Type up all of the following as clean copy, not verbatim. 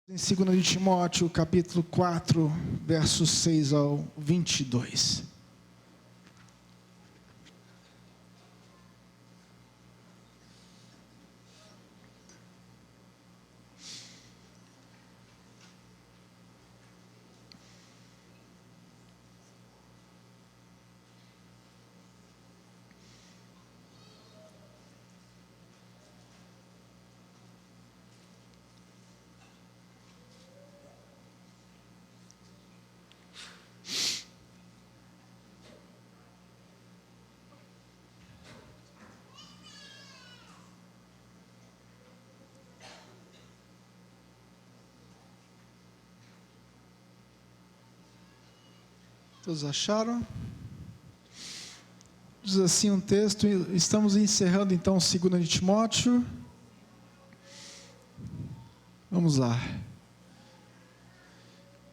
Em 2 de Timóteo, capítulo 4, versos 6 ao 22. Todos acharam? Diz assim um texto, estamos encerrando então 2 de Timóteo. Vamos lá.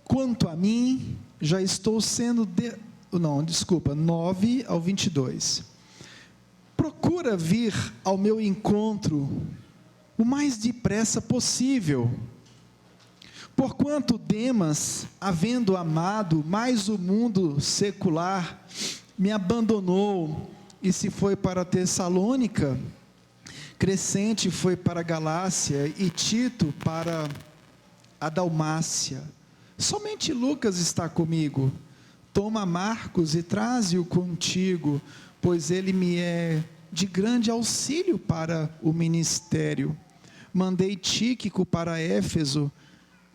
Quanto a mim, já estou sendo... 9 ao 22. Procura vir ao meu encontro o mais depressa possível. Porquanto Demas, havendo amado mais o mundo secular, me abandonou e se foi para Tessalônica, Crescente foi para a Galácia e Tito para a Dalmácia. Somente Lucas está comigo. Toma Marcos e traze-o contigo, pois ele me é de grande auxílio para o ministério. Mandei Tíquico para Éfeso.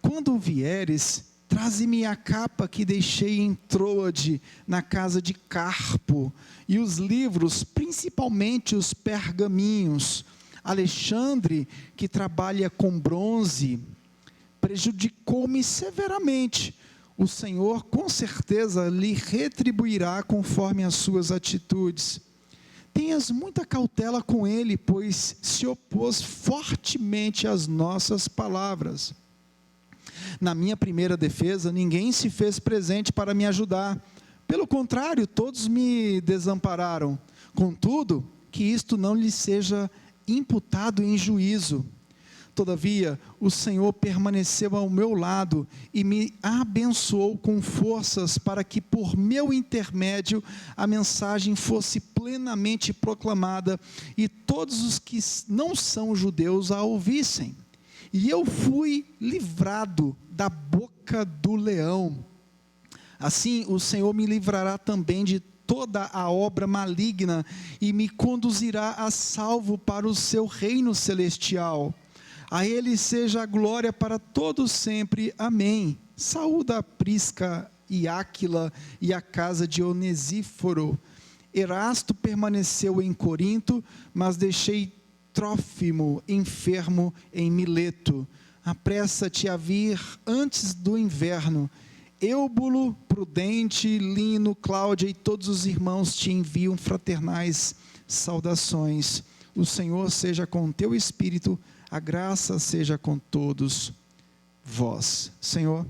Quando vieres, traze-me a capa que deixei em Troade, na casa de Carpo, e os livros, principalmente os pergaminhos. Alexandre, que trabalha com bronze, prejudicou-me severamente. O Senhor, com certeza, lhe retribuirá conforme as suas atitudes. Tenhas muita cautela com ele, pois se opôs fortemente às nossas palavras. Na minha primeira defesa, ninguém se fez presente para me ajudar. Pelo contrário, todos me desampararam. Contudo, que isto não lhe seja imputado em juízo. Todavia, o Senhor permaneceu ao meu lado e me abençoou com forças para que, por meu intermédio, a mensagem fosse plenamente proclamada e todos os que não são judeus a ouvissem. E eu fui livrado da boca do leão. Assim, o Senhor me livrará também de toda a obra maligna e me conduzirá a salvo para o seu reino celestial. A Ele seja a glória para todos sempre. Amém. Saúda a Prisca e Áquila e a casa de Onesíforo. Erasto permaneceu em Corinto, mas deixei Trófimo enfermo em Mileto. Apressa-te a vir antes do inverno. Eubulo, Prudente, Lino, Cláudia e todos os irmãos te enviam fraternais saudações. O Senhor seja com teu espírito, a graça seja com todos vós. Senhor,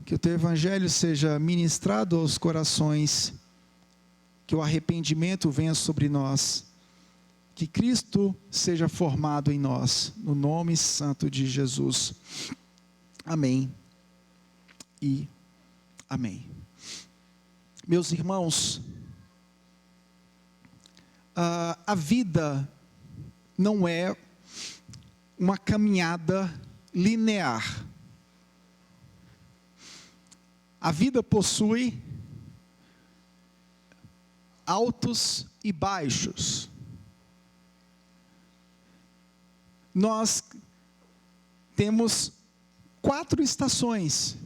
que o teu evangelho seja ministrado aos corações, que o arrependimento venha sobre nós, que Cristo seja formado em nós, no nome santo de Jesus. Amém e amém. Meus irmãos, a vida não é uma caminhada linear. A vida possui altos e baixos. Nós temos 4 estações.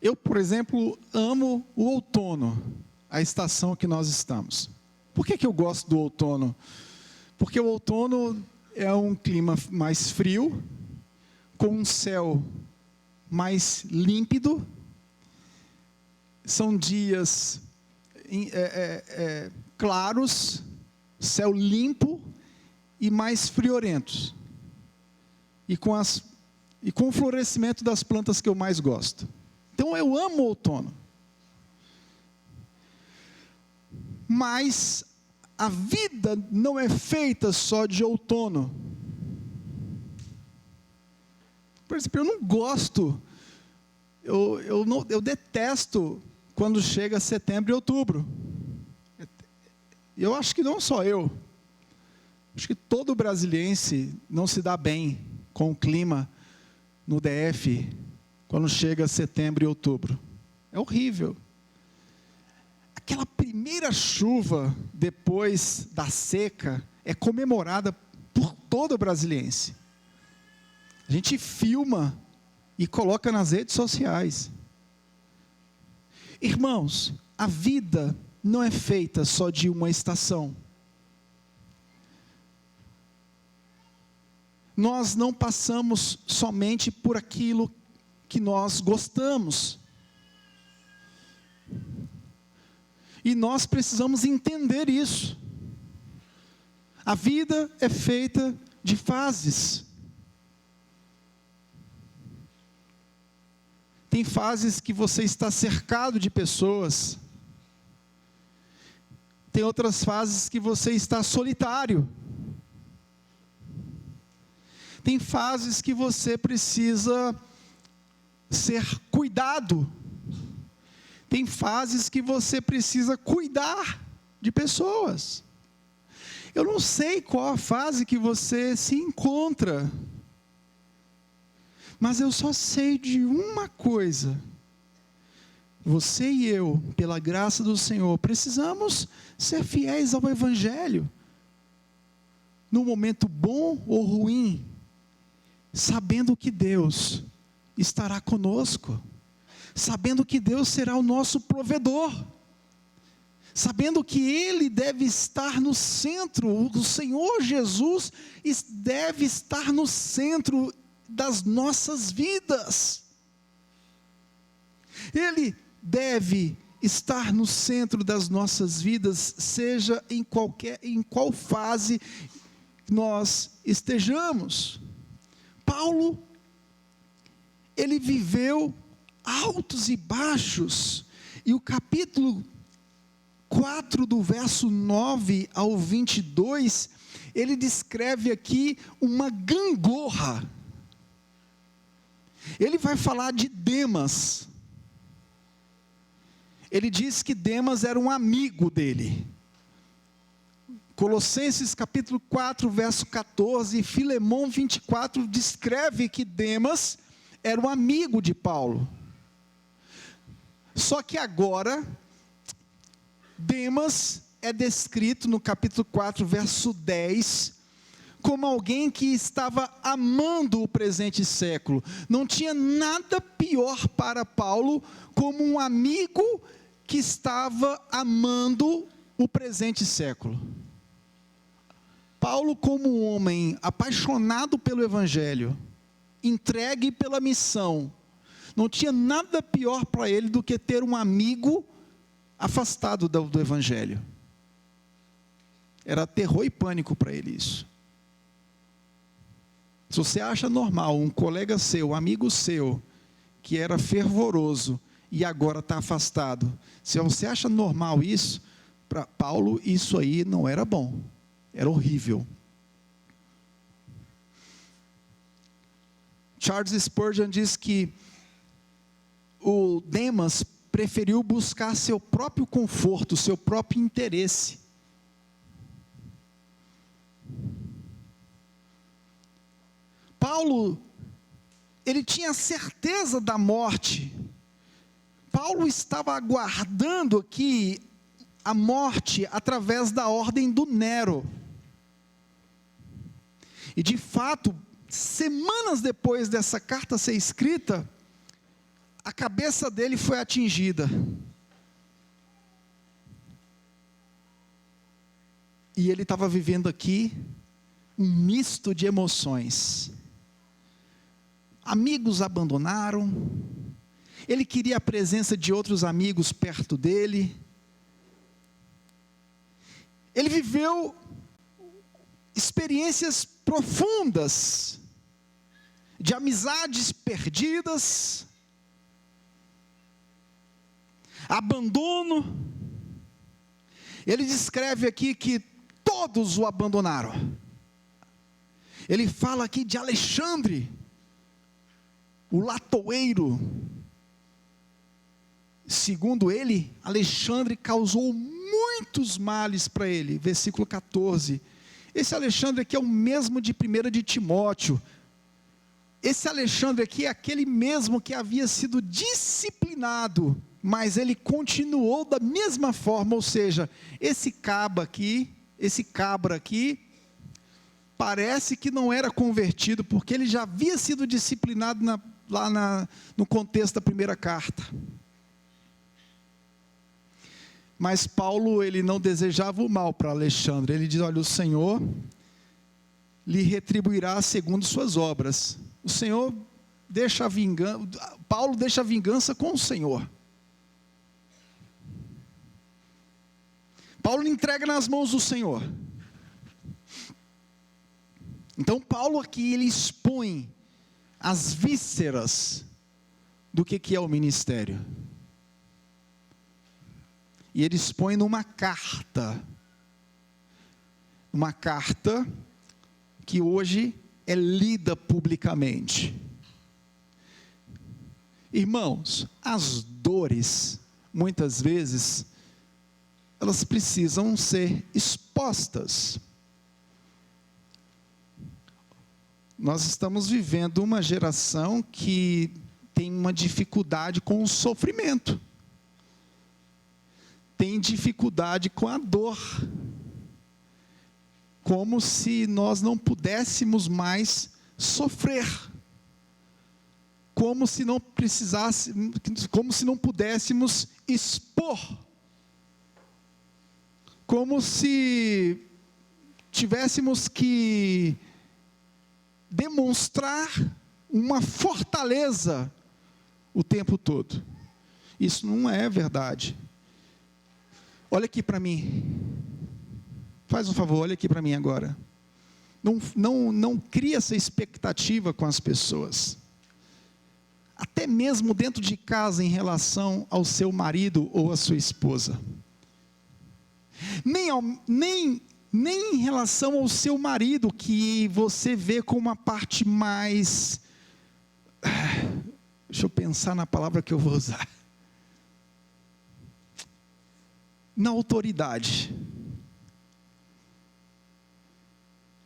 Eu, por exemplo, amo o outono, a estação que nós estamos. Por que eu gosto do outono? Porque o outono é um clima mais frio, com um céu mais límpido, são dias claros, céu limpo e mais friorentos, e com o florescimento das plantas que eu mais gosto. Então eu amo o outono. Mas a vida não é feita só de outono. Por exemplo, eu não gosto, eu detesto quando chega setembro e outubro. Eu acho que não só eu, acho que todo brasiliense não se dá bem com o clima no DF quando chega setembro e outubro. É horrível. Aquela primeira chuva depois da seca é comemorada por todo brasiliense. A gente filma e coloca nas redes sociais. Irmãos, a vida não é feita só de uma estação. Nós não passamos somente por aquilo que nós gostamos. E nós precisamos entender isso. A vida é feita de fases. Tem fases que você está cercado de pessoas. Tem outras fases que você está solitário. Tem fases que você precisa ser cuidado. Tem fases que você precisa cuidar de pessoas. Eu não sei qual a fase que você se encontra, mas eu só sei de uma coisa: você e eu, pela graça do Senhor, precisamos ser fiéis ao Evangelho, no momento bom ou ruim, sabendo que Deus estará conosco, sabendo que Deus será o nosso provedor, sabendo que Ele deve estar no centro, o Senhor Jesus deve estar no centro das nossas vidas. Ele deve estar no centro das nossas vidas, seja em qual fase nós estejamos. Paulo, ele viveu altos e baixos, e o capítulo 4, do verso 9 ao 22, ele descreve aqui uma gangorra. Ele vai falar de Demas. Ele diz que Demas era um amigo dele. Colossenses capítulo 4, verso 14, e Filemão 24, descreve que Demas era um amigo de Paulo. Só que agora, Demas é descrito no capítulo 4, verso 10, como alguém que estava amando o presente século. Não tinha nada pior para Paulo como um amigo que estava amando o presente século. Paulo, como um homem apaixonado pelo Evangelho, entregue pela missão, não tinha nada pior para ele do que ter um amigo afastado do Evangelho. Era terror e pânico para ele isso. Se você acha normal um colega seu, um amigo seu, que era fervoroso e agora está afastado, se você acha normal isso, para Paulo isso aí não era bom, era horrível. Charles Spurgeon diz que o Demas preferiu buscar seu próprio conforto, seu próprio interesse. Paulo, ele tinha certeza da morte. Paulo estava aguardando aqui a morte através da ordem do Nero. E de fato, semanas depois dessa carta ser escrita, a cabeça dele foi atingida. E ele estava vivendo aqui um misto de emoções. Amigos abandonaram, ele queria a presença de outros amigos perto dele. Ele viveu experiências profundas, de amizades perdidas, abandono. Ele descreve aqui que todos o abandonaram. Ele fala aqui de Alexandre, o latoeiro. Segundo ele, Alexandre causou muitos males para ele. Versículo 14. Esse Alexandre aqui é o mesmo de 1 de Timóteo. Esse Alexandre aqui é aquele mesmo que havia sido disciplinado, mas ele continuou da mesma forma. Ou seja, esse cabra aqui, parece que não era convertido, porque ele já havia sido disciplinado no contexto da primeira carta. Mas Paulo, ele não desejava o mal para Alexandre. Ele diz: olha, o Senhor lhe retribuirá segundo suas obras. O Senhor deixa a vingança, Paulo deixa a vingança com o Senhor. Paulo entrega nas mãos do Senhor. Então Paulo aqui, ele expõe as vísceras do que é o ministério. E ele expõe numa carta. Uma carta que hoje é lida publicamente. Irmãos, as dores, muitas vezes, elas precisam ser expostas. Nós estamos vivendo uma geração que tem uma dificuldade com o sofrimento. Tem dificuldade com a dor, como se nós não pudéssemos mais sofrer, como se não pudéssemos expor, como se tivéssemos que demonstrar uma fortaleza o tempo todo. Isso não é verdade. Olha aqui para mim, faz um favor, olha aqui para mim agora. Não cria essa expectativa com as pessoas, até mesmo dentro de casa, em relação ao seu marido ou à sua esposa, nem em relação ao seu marido, que você vê como uma parte mais, deixa eu pensar na palavra que eu vou usar, na autoridade.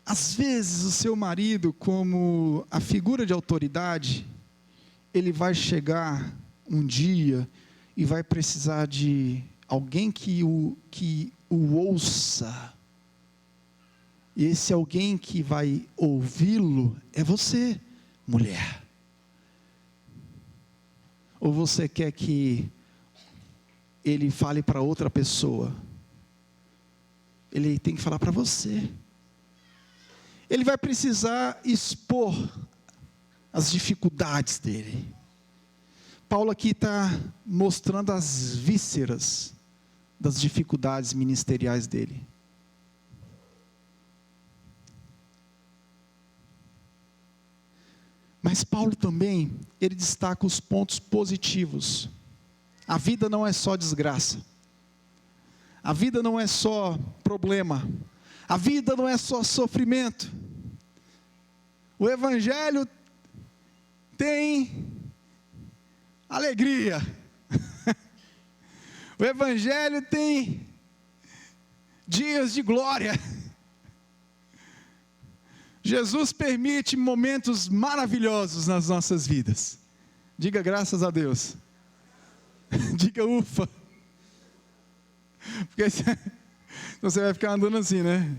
Às vezes o seu marido, como a figura de autoridade, ele vai chegar um dia e vai precisar de alguém que o ouça. E esse alguém que vai ouvi-lo é você, mulher. Ou você quer que ele fale para outra pessoa? Ele tem que falar para você. Ele vai precisar expor as dificuldades dele. Paulo aqui está mostrando as vísceras das dificuldades ministeriais dele. Mas Paulo também, ele destaca os pontos positivos. A vida não é só desgraça. A vida não é só problema. A vida não é só sofrimento. O Evangelho tem alegria. O Evangelho tem dias de glória. Jesus permite momentos maravilhosos nas nossas vidas. Diga graças a Deus. Diga ufa. Porque você vai ficar andando assim, né?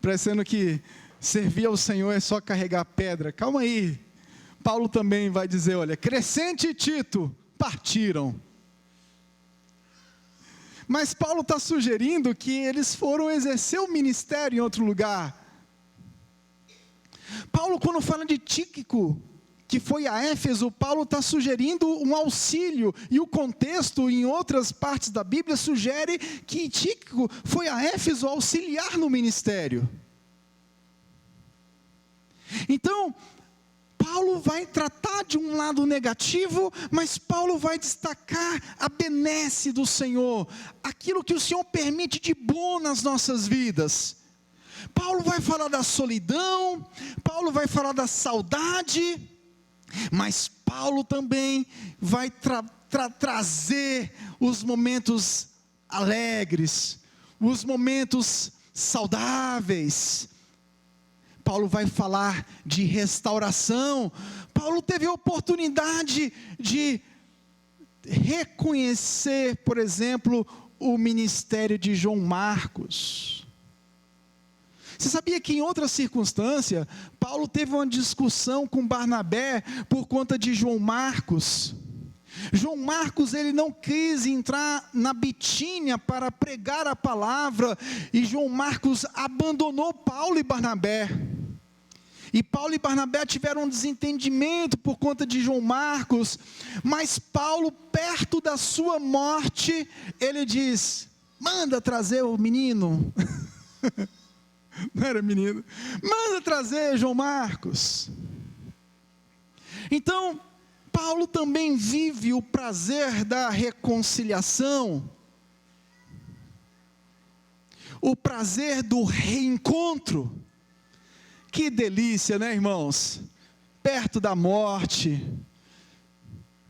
Parecendo que servir ao Senhor é só carregar pedra. Calma aí. Paulo também vai dizer, olha, Crescente e Tito partiram. Mas Paulo está sugerindo que eles foram exercer o ministério em outro lugar. Paulo, quando fala de Tíquico, que foi a Éfeso, Paulo está sugerindo um auxílio, e o contexto em outras partes da Bíblia sugere que Tíquico foi a Éfeso auxiliar no ministério. Então, Paulo vai tratar de um lado negativo, mas Paulo vai destacar a benesse do Senhor, aquilo que o Senhor permite de bom nas nossas vidas. Paulo vai falar da solidão, Paulo vai falar da saudade, Mas Paulo também vai trazer os momentos alegres, os momentos saudáveis. Paulo vai falar de restauração. Paulo teve a oportunidade de reconhecer, por exemplo, o ministério de João Marcos. Você sabia que em outra circunstância, Paulo teve uma discussão com Barnabé por conta de João Marcos? João Marcos, ele não quis entrar na Bitínia para pregar a palavra, e João Marcos abandonou Paulo e Barnabé. E Paulo e Barnabé tiveram um desentendimento por conta de João Marcos, mas Paulo, perto da sua morte, ele diz: manda trazer o menino. Não era menino. Manda trazer João Marcos. Então, Paulo também vive o prazer da reconciliação, o prazer do reencontro. Que delícia, né, irmãos? Perto da morte,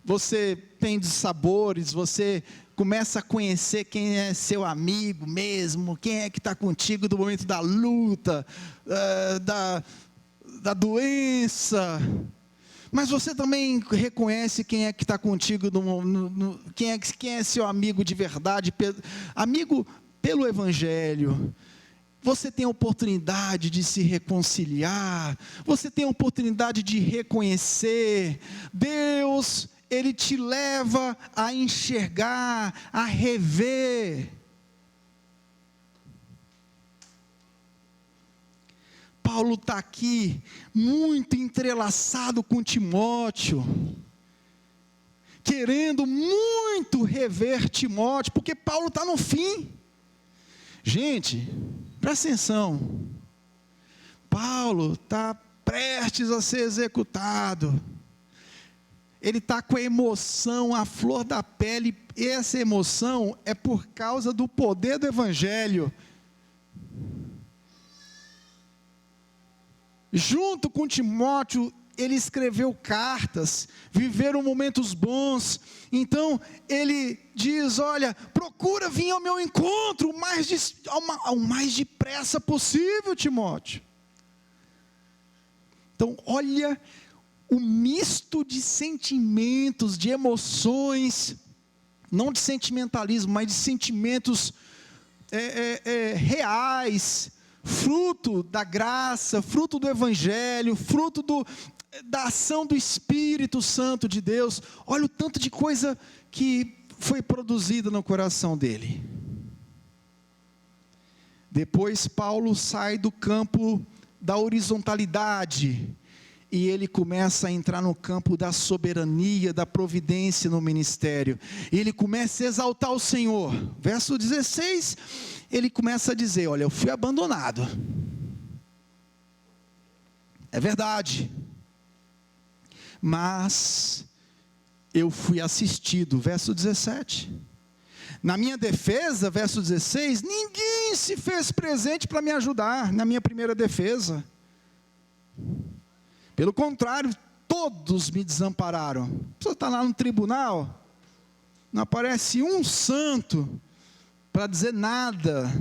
você tem sabores, você começa a conhecer quem é seu amigo mesmo, quem é que está contigo no momento da luta, da doença. Mas você também reconhece quem é que está contigo, quem é seu amigo de verdade, amigo pelo Evangelho. Você tem a oportunidade de se reconciliar, você tem a oportunidade de reconhecer. Deus, Ele te leva a enxergar, a rever. Paulo está aqui, muito entrelaçado com Timóteo, querendo muito rever Timóteo, porque Paulo está no fim. Gente, presta atenção, Paulo está prestes a ser executado, ele está com a emoção à flor da pele, e essa emoção é por causa do poder do Evangelho. Junto com Timóteo, ele escreveu cartas, viveram momentos bons, então ele diz: olha, procura vir ao meu encontro o mais depressa possível, Timóteo. Então olha o misto de sentimentos, de emoções, não de sentimentalismo, mas de sentimentos reais, fruto da graça, fruto do Evangelho, fruto da ação do Espírito Santo de Deus. Olha o tanto de coisa que foi produzida no coração dele. Depois Paulo sai do campo da horizontalidade e ele começa a entrar no campo da soberania, da providência no ministério. E ele começa a exaltar o Senhor. Verso 16, ele começa a dizer: olha, eu fui abandonado. É verdade. Mas eu fui assistido. Verso 17. Na minha defesa, verso 16, ninguém se fez presente para me ajudar na minha primeira defesa. Pelo contrário, todos me desampararam. Você está lá no tribunal, não aparece um santo para dizer nada.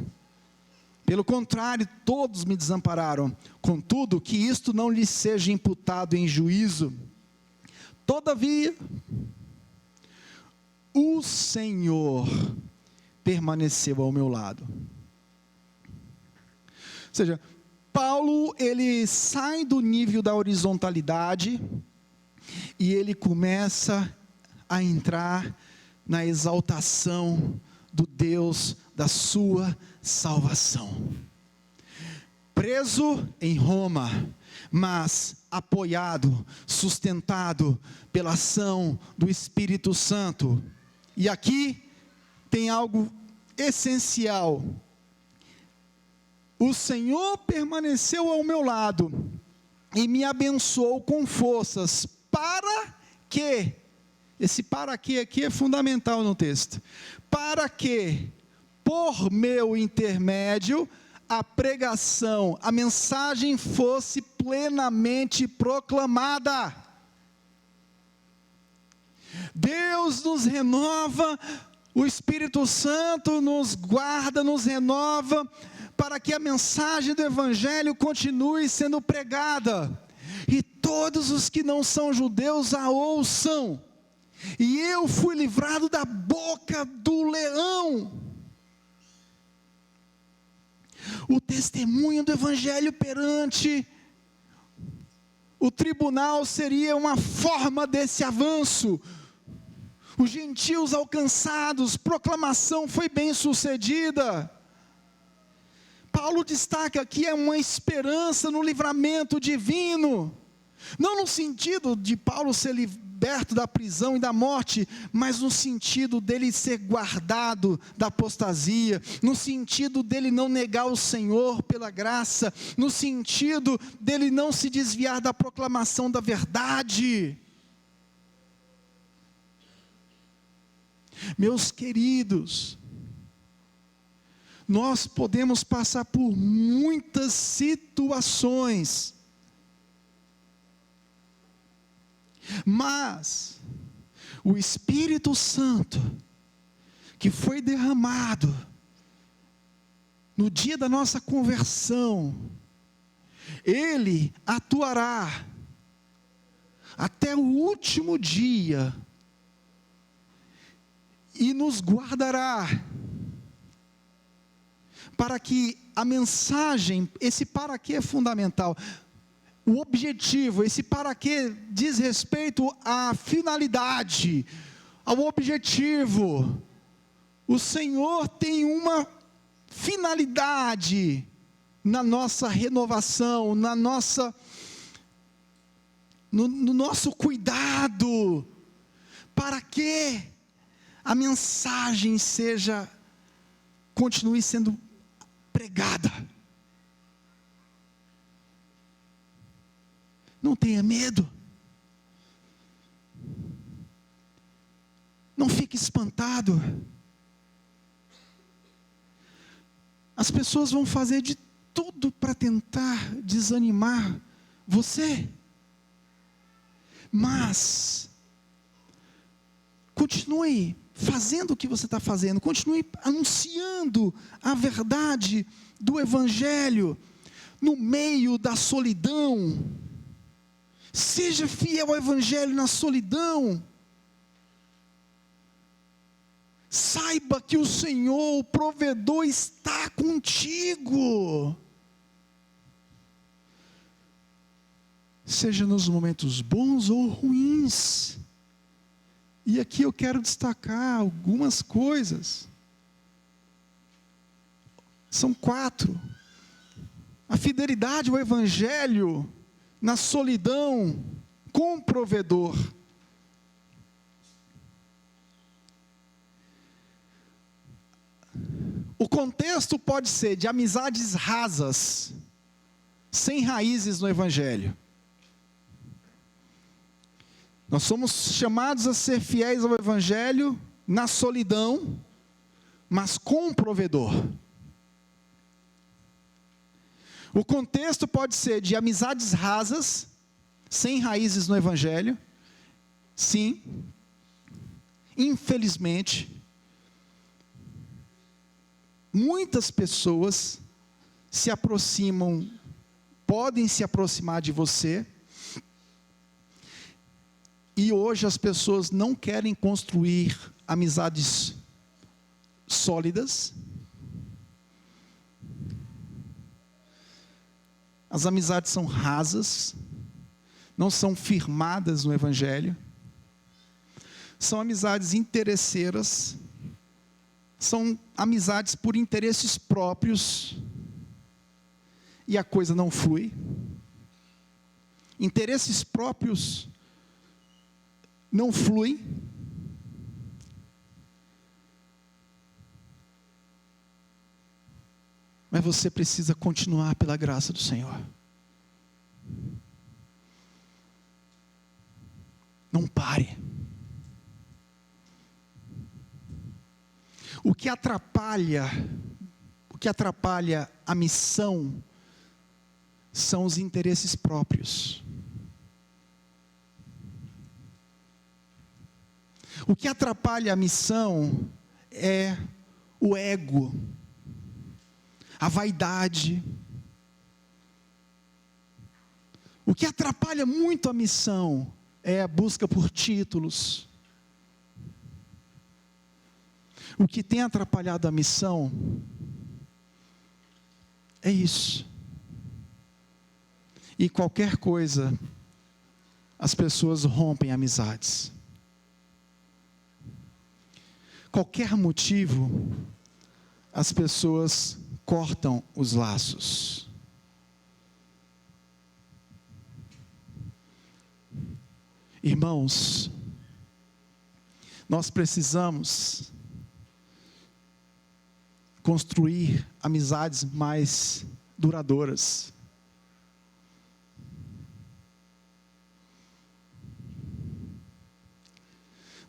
Pelo contrário, todos me desampararam. Contudo, que isto não lhe seja imputado em juízo. Todavia, o Senhor permaneceu ao meu lado. Ou seja, Paulo, ele sai do nível da horizontalidade e ele começa a entrar na exaltação do Deus da sua salvação. Preso em Roma, mas apoiado, sustentado pela ação do Espírito Santo. E aqui tem algo essencial. O Senhor permaneceu ao meu lado e me abençoou com forças, para que, esse para que aqui é fundamental no texto, para que, por meu intermédio, a pregação, a mensagem fosse plenamente proclamada. Deus nos renova, o Espírito Santo nos guarda, nos renova, para que a mensagem do Evangelho continue sendo pregada, e todos os que não são judeus a ouçam. E eu fui livrado da boca do leão. O testemunho do Evangelho perante o tribunal seria uma forma desse avanço. Os gentios alcançados, proclamação foi bem sucedida. Paulo destaca que é uma esperança no livramento divino, não no sentido de Paulo ser liberto da prisão e da morte, mas no sentido dele ser guardado da apostasia, no sentido dele não negar o Senhor pela graça, no sentido dele não se desviar da proclamação da verdade. Meus queridos, nós podemos passar por muitas situações, mas o Espírito Santo, que foi derramado no dia da nossa conversão, Ele atuará até o último dia, e nos guardará, para que a mensagem, esse para quê é fundamental, o objetivo, esse para quê diz respeito à finalidade, ao objetivo. O Senhor tem uma finalidade na nossa renovação, no nosso cuidado, para que a mensagem continue sendo pregada. Não tenha medo, não fique espantado. As pessoas vão fazer de tudo para tentar desanimar você, mas continue fazendo o que você está fazendo, continue anunciando a verdade do Evangelho, no meio da solidão. Seja fiel ao Evangelho na solidão. Saiba que o Senhor, o provedor, está contigo. Seja nos momentos bons ou ruins. E aqui eu quero destacar algumas coisas. São 4. A fidelidade ao Evangelho na solidão com o provedor. O contexto pode ser de amizades rasas, sem raízes no Evangelho. Nós somos chamados a ser fiéis ao Evangelho na solidão, mas com o provedor. O contexto pode ser de amizades rasas, sem raízes no Evangelho. Sim, infelizmente, muitas pessoas podem se aproximar de você, e hoje as pessoas não querem construir amizades sólidas. As amizades são rasas, não são firmadas no Evangelho, são amizades interesseiras, são amizades por interesses próprios, e a coisa não flui. Interesses próprios não fluem. Mas você precisa continuar pela graça do Senhor. Não pare. O que atrapalha a missão são os interesses próprios. O que atrapalha a missão é o ego, a vaidade. O que atrapalha muito a missão é a busca por títulos. O que tem atrapalhado a missão é isso. E qualquer coisa, as pessoas rompem amizades. Qualquer motivo, as pessoas cortam os laços. Irmãos, nós precisamos construir amizades mais duradouras.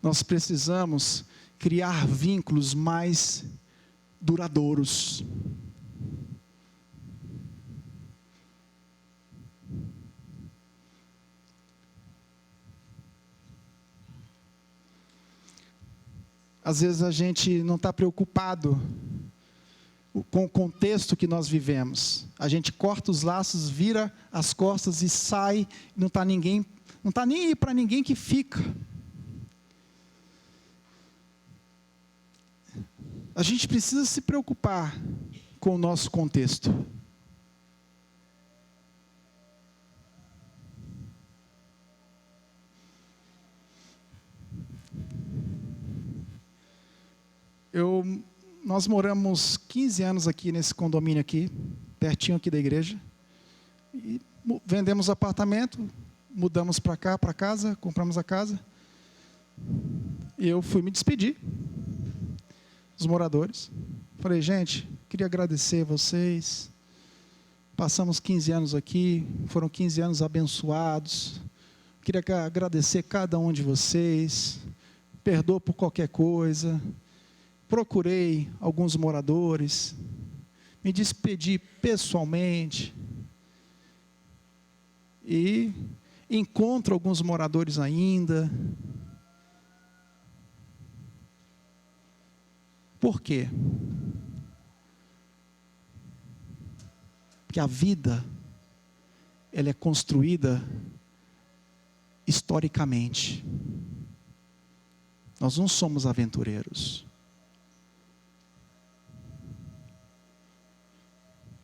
Nós precisamos criar vínculos mais duradouros. Às vezes a gente não está preocupado com o contexto que nós vivemos. A gente corta os laços, vira as costas e sai, não está nem aí para ninguém que fica. A gente precisa se preocupar com o nosso contexto. Nós moramos 15 anos aqui nesse condomínio aqui, pertinho aqui da igreja. E vendemos apartamento, mudamos para cá, para casa, compramos a casa. E eu fui me despedir dos moradores. Falei, gente, queria agradecer vocês. Passamos 15 anos aqui, foram 15 anos abençoados. Queria agradecer cada um de vocês. Perdoa por qualquer coisa. Procurei alguns moradores, me despedi pessoalmente e encontro alguns moradores ainda. Por quê? Porque a vida, ela é construída historicamente. Nós não somos aventureiros.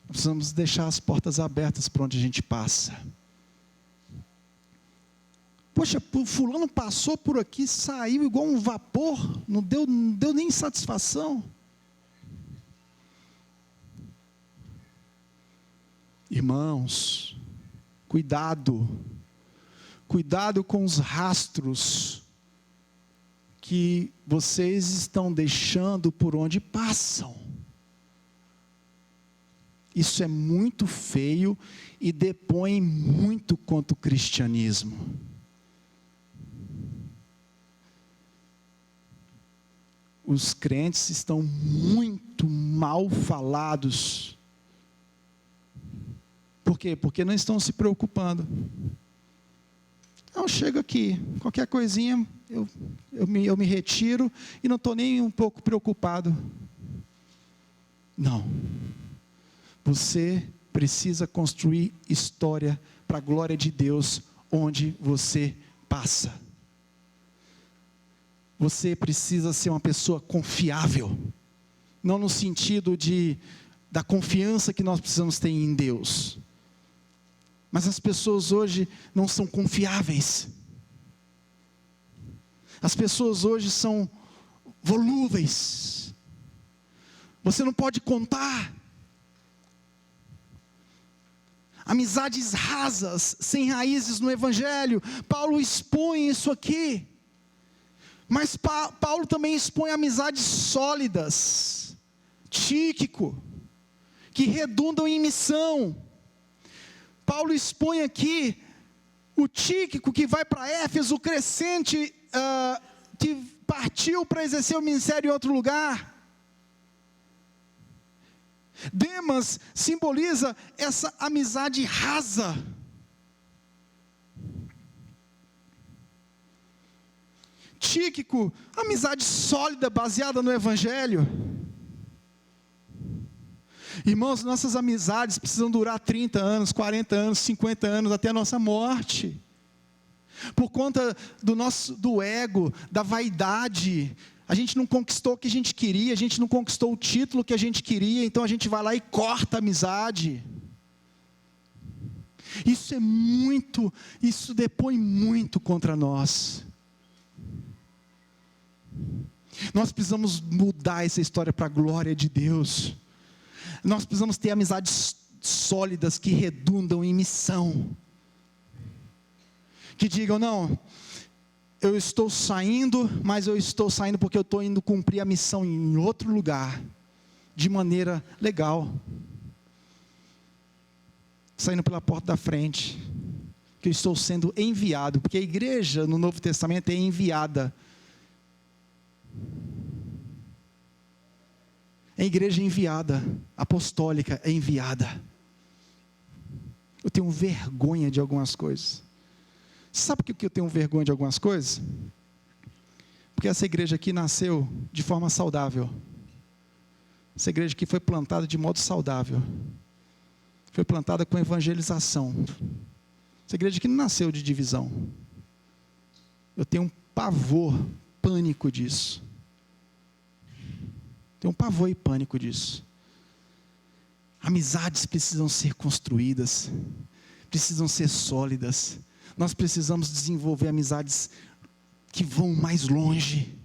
Precisamos deixar as portas abertas por onde a gente passa. Poxa, fulano passou por aqui, saiu igual um vapor, não deu nem satisfação. Irmãos, cuidado com os rastros que vocês estão deixando por onde passam. Isso é muito feio e depõe muito contra o cristianismo. Os crentes estão muito mal falados. Por quê? Porque não estão se preocupando. Então, chego aqui, qualquer coisinha, eu me retiro e não estou nem um pouco preocupado. Não. Você precisa construir história para a glória de Deus onde você passa. Você precisa ser uma pessoa confiável, não no sentido da confiança que nós precisamos ter em Deus, mas as pessoas hoje não são confiáveis. As pessoas hoje são volúveis. Você não pode contar. Amizades rasas, sem raízes no Evangelho. Paulo expõe isso aqui. Mas Paulo também expõe amizades sólidas, Tíquico, que redundam em missão. Paulo expõe aqui o Tíquico que vai para Éfeso, o Crescente que partiu para exercer o ministério em outro lugar. Demas simboliza essa amizade rasa. Tíquico, amizade sólida, baseada no Evangelho. Irmãos, nossas amizades precisam durar 30 anos, 40 anos, 50 anos, até a nossa morte. Por conta do ego, da vaidade, a gente não conquistou o que a gente queria, a gente não conquistou o título que a gente queria, então a gente vai lá e corta a amizade. Isso depõe muito contra nós. Nós precisamos mudar essa história para a glória de Deus. Nós precisamos ter amizades sólidas que redundam em missão. Que digam, não, eu estou saindo, mas eu estou saindo porque eu estou indo cumprir a missão em outro lugar, de maneira legal. Saindo pela porta da frente, que eu estou sendo enviado, porque a igreja no Novo Testamento é enviada. A igreja é enviada, apostólica é enviada. Eu tenho vergonha de algumas coisas. Sabe por que eu tenho vergonha de algumas coisas? Porque essa igreja aqui nasceu de forma saudável. Essa igreja aqui foi plantada de modo saudável. Foi plantada com evangelização. Essa igreja aqui não nasceu de divisão. Eu tenho um pavor, pânico disso. Tenho um pavor e pânico disso. Amizades precisam ser construídas, precisam ser sólidas. Nós precisamos desenvolver amizades que vão mais longe.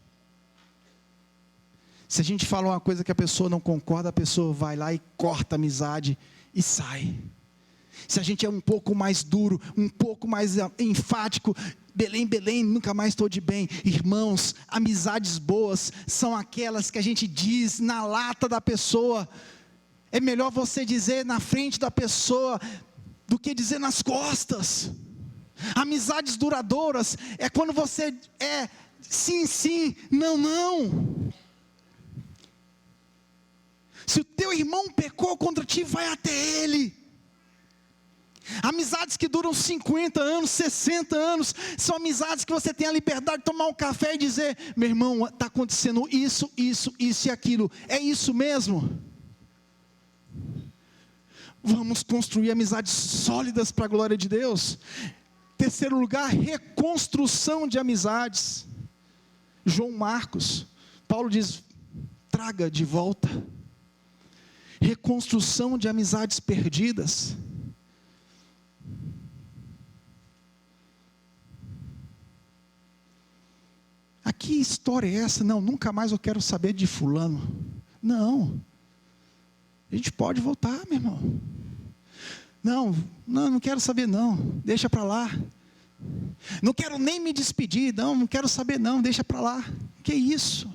Se a gente fala uma coisa que a pessoa não concorda, a pessoa vai lá e corta a amizade e sai. Se a gente é um pouco mais duro, um pouco mais enfático, Belém, Belém, nunca mais estou de bem. Irmãos, amizades boas são aquelas que a gente diz na lata da pessoa. É melhor você dizer na frente da pessoa do que dizer nas costas. Amizades duradouras é quando você é sim, sim, não, não. Se o teu irmão pecou contra ti, vai até ele. Amizades que duram 50 anos, 60 anos, são amizades que você tem a liberdade de tomar um café e dizer, meu irmão, está acontecendo isso e aquilo, é isso mesmo? Vamos construir amizades sólidas para a glória de Deus. Terceiro lugar, reconstrução de amizades. João Marcos, Paulo diz, traga de volta. Reconstrução de amizades perdidas. Ah, que história é essa? Não, nunca mais eu quero saber de fulano. Não. A gente pode voltar, meu irmão. Não quero saber não. Deixa para lá. Não quero nem me despedir. Não quero saber não. Deixa para lá. Que isso?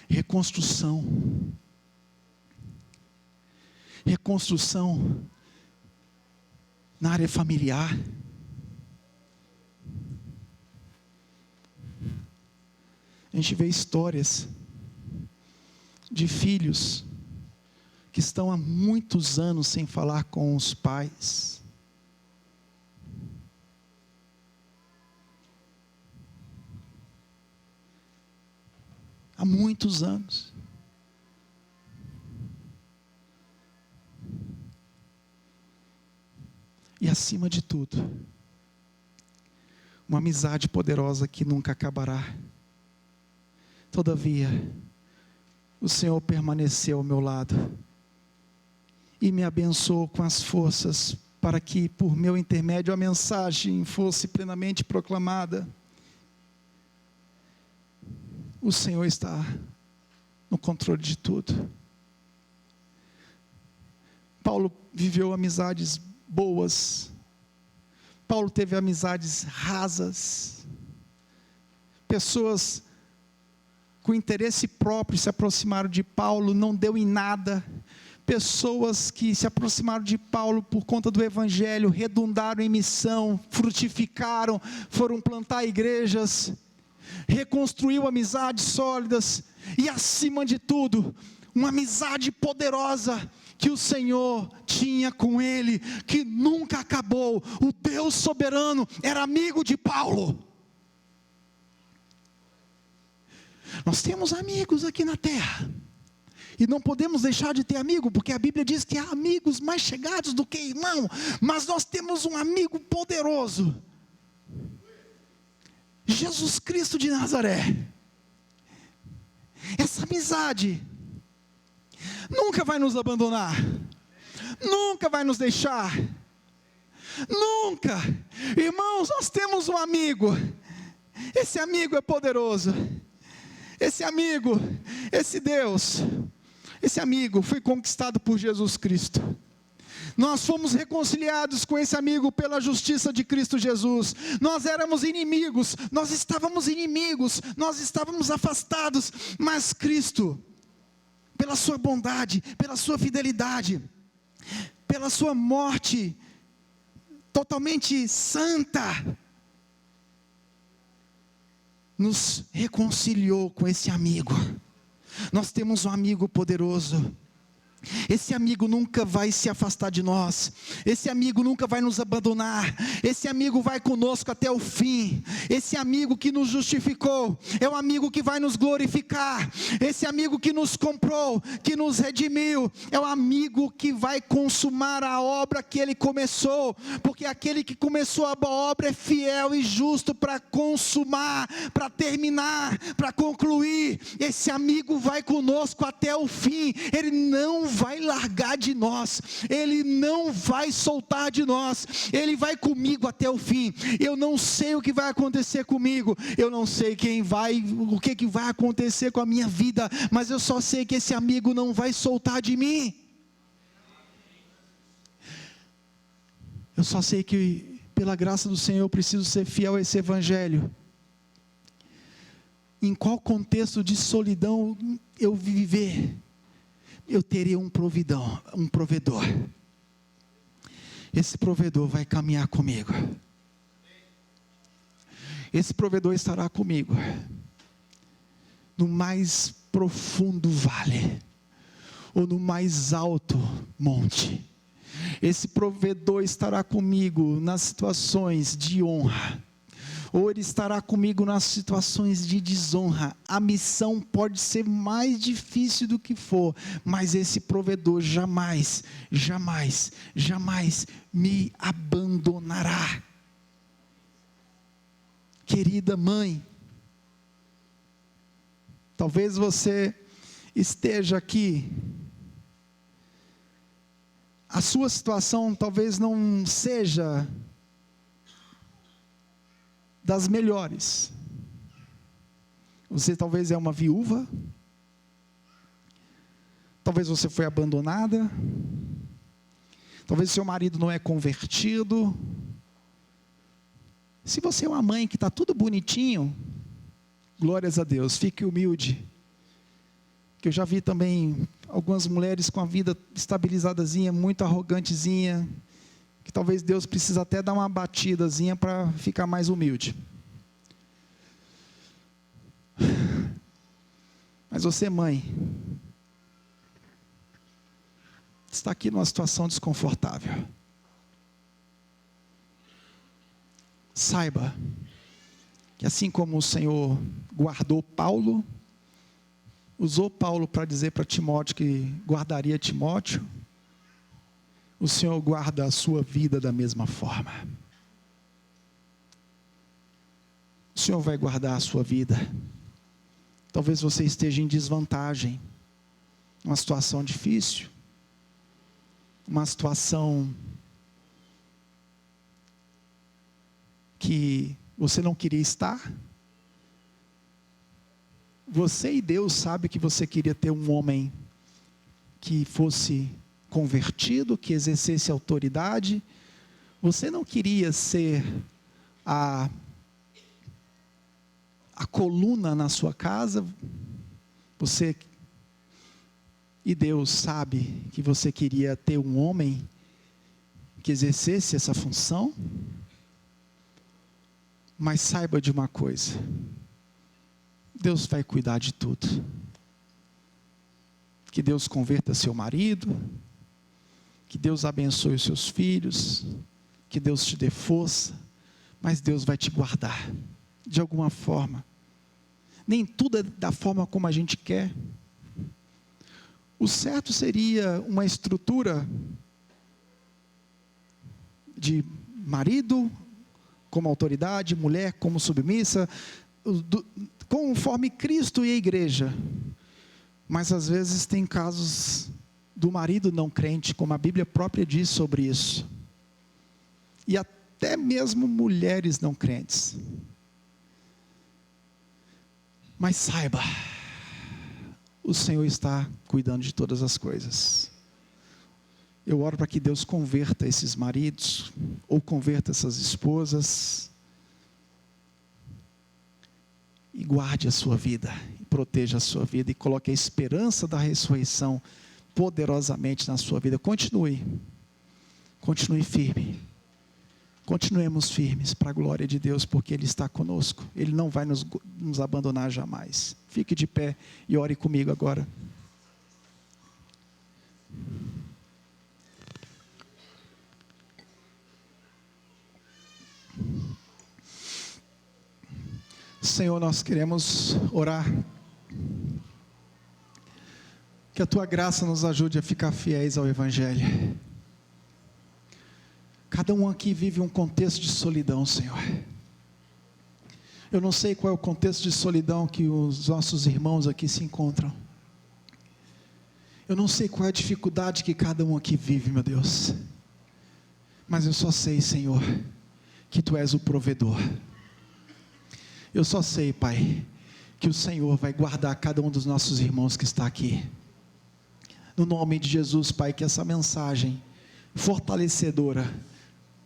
Reconstrução. Reconstrução na área familiar. A gente vê histórias de filhos que estão há muitos anos sem falar com os pais. Há muitos anos. E acima de tudo, uma amizade poderosa que nunca acabará. Todavia, o Senhor permaneceu ao meu lado e me abençoou com as forças para que, por meu intermédio, a mensagem fosse plenamente proclamada. O Senhor está no controle de tudo. Paulo viveu amizades boas. Paulo teve amizades rasas. Pessoas com interesse próprio se aproximaram de Paulo, não deu em nada. Pessoas que se aproximaram de Paulo por conta do Evangelho, redundaram em missão, frutificaram, foram plantar igrejas, reconstruiu amizades sólidas, e acima de tudo, uma amizade poderosa, que o Senhor tinha com ele, que nunca acabou. O Deus soberano era amigo de Paulo. Nós temos amigos aqui na terra, e não podemos deixar de ter amigo, porque a Bíblia diz que há amigos mais chegados do que irmão. Mas nós temos um amigo poderoso, Jesus Cristo de Nazaré. Essa amizade nunca vai nos abandonar, nunca vai nos deixar, nunca. Irmãos, nós temos um amigo. Esse amigo é poderoso. Esse amigo, esse Deus, esse amigo foi conquistado por Jesus Cristo. Nós fomos reconciliados com esse amigo pela justiça de Cristo Jesus. Nós éramos inimigos, nós estávamos afastados, mas Cristo, pela sua bondade, pela sua fidelidade, pela sua morte totalmente santa, nos reconciliou com esse amigo. Nós temos um amigo poderoso. Esse amigo nunca vai se afastar de nós. Esse amigo nunca vai nos abandonar. Esse amigo vai conosco até o fim. Esse amigo que nos justificou é o amigo que vai nos glorificar. Esse amigo que nos comprou, que nos redimiu, é o amigo que vai consumar a obra que ele começou, porque aquele que começou a boa obra é fiel e justo para consumar, para terminar, para concluir. Esse amigo vai conosco até o fim. Ele não vai largar de nós, ele não vai soltar de nós, ele vai comigo até o fim. Eu não sei o que vai acontecer comigo, eu não sei o que vai acontecer com a minha vida, mas eu só sei que esse amigo não vai soltar de mim. Eu só sei que pela graça do Senhor eu preciso ser fiel a esse evangelho. Em qual contexto de solidão eu viver, eu terei um provedor. Esse provedor vai caminhar comigo. Esse provedor estará comigo no mais profundo vale, ou no mais alto monte. Esse provedor estará comigo nas situações de honra, ou ele estará comigo nas situações de desonra. A missão pode ser mais difícil do que for, mas esse provedor jamais, jamais, jamais me abandonará. Querida mãe, talvez você esteja aqui, a sua situação talvez não seja das melhores. Você talvez é uma viúva, talvez você foi abandonada, talvez seu marido não é convertido. Se você é uma mãe que está tudo bonitinho, glórias a Deus, fique humilde, que eu já vi também algumas mulheres com a vida estabilizadazinha, muito arrogantezinha, que talvez Deus precisa até dar uma batidazinha para ficar mais humilde. Mas você, mãe, está aqui numa situação desconfortável. Saiba que assim como o Senhor guardou Paulo, usou Paulo para dizer para Timóteo que guardaria Timóteo, o Senhor guarda a sua vida da mesma forma. O Senhor vai guardar a sua vida. Talvez você esteja em desvantagem, uma situação difícil, uma situação que você não queria estar. Você e Deus sabem que você queria ter um homem que fosse convertido, que exercesse autoridade. Você não queria ser a coluna na sua casa. Você e Deus sabe que você queria ter um homem que exercesse essa função. Mas saiba de uma coisa: Deus vai cuidar de tudo. Que Deus converta seu marido, Que Deus abençoe os seus filhos, que Deus te dê força, mas Deus vai te guardar, de alguma forma. Nem tudo é da forma como a gente quer. O certo seria uma estrutura de marido como autoridade, mulher como submissa, conforme Cristo e a igreja. Mas às vezes tem casos do marido não crente, como a Bíblia própria diz sobre isso. E até mesmo mulheres não crentes. Mas saiba, o Senhor está cuidando de todas as coisas. Eu oro para que Deus converta esses maridos, ou converta essas esposas, e guarde a sua vida, e proteja a sua vida, e coloque a esperança da ressurreição poderosamente na sua vida. Continue firme, continuemos firmes para a glória de Deus, porque Ele está conosco, Ele não vai nos abandonar jamais. Fique de pé e ore comigo agora. Senhor, nós queremos orar, que a Tua graça nos ajude a ficar fiéis ao Evangelho. Cada um aqui vive um contexto de solidão, Senhor. Eu não sei qual é o contexto de solidão que os nossos irmãos aqui se encontram. Eu não sei qual é a dificuldade que cada um aqui vive, meu Deus. Mas eu só sei, Senhor, que Tu és o provedor. Eu só sei, Pai, que o Senhor vai guardar cada um dos nossos irmãos que está aqui. No nome de Jesus, Pai, que essa mensagem fortalecedora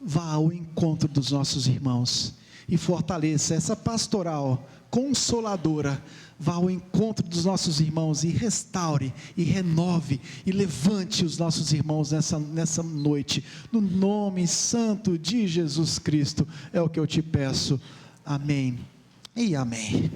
vá ao encontro dos nossos irmãos e fortaleça essa pastoral consoladora, vá ao encontro dos nossos irmãos e restaure, e renove, e levante os nossos irmãos nessa noite, no nome santo de Jesus Cristo, é o que eu te peço, amém e amém.